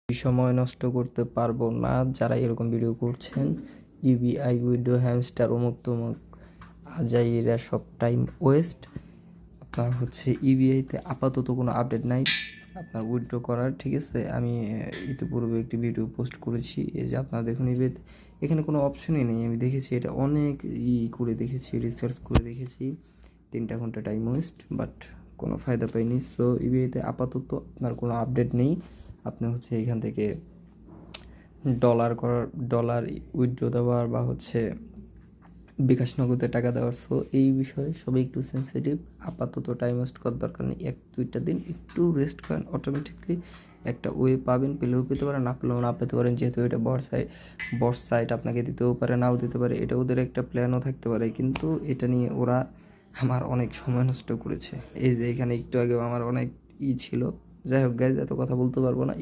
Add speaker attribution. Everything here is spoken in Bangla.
Speaker 1: সময় নষ্ট করতে পারবো না যারা এরকম ভিডিও করছেন। ইউবিআই উইডো হ্যামস্টার অমুক তমুক আজাইরা সব টাইম ওয়েস্ট। আপনার হচ্ছে ইউবিআইতে আপাতত কোনো আপডেট নাই আপনার উইথড্র করার, ঠিক আছে। আমি ইতিপূর্বে একটি ভিডিও পোস্ট করেছি, এই যে আপনারা দেখুন এখানে কোনো অপশনই নেই। আমি দেখেছি এটা অনেক করে দেখেছি, রিসার্চ করে দেখেছি, 3 ঘন্টা টাইম ওয়েস্ট, বাট কোনো ফায়দা পাইনি। সো ইউবিআইতে আপাতত আপনার কোনো আপডেট নেই। আপনি হচ্ছে এখান থেকে ডলার উইথড্র দেওয়ার বা হচ্ছে বিকাশ নগদে টাকা দেওয়ার। সো এই বিষয়ে সবাই একটু সেন্সিটিভ। আপাতত টাইম ওয়েস্ট করার দরকার নেই, 1-2টা দিন একটু রেস্ট করেন, অটোমেটিকলি একটা ওয়ে পাবেন। পেলেও পেতে পারেন, না পেলেও না পেতে পারেন, যেহেতু এটা বস সাইট আপনাকে দিতেও পারে, নাও দিতে পারে। এটা ওদের একটা প্ল্যানও থাকতে পারে, কিন্তু এটা নিয়ে ওরা আমার অনেক সময় নষ্ট করেছে। এই যে এখানে একটু আগেও আমার অনেক ছিল। যাই হোক গাইজ, এত কথা বলতে পারবো না।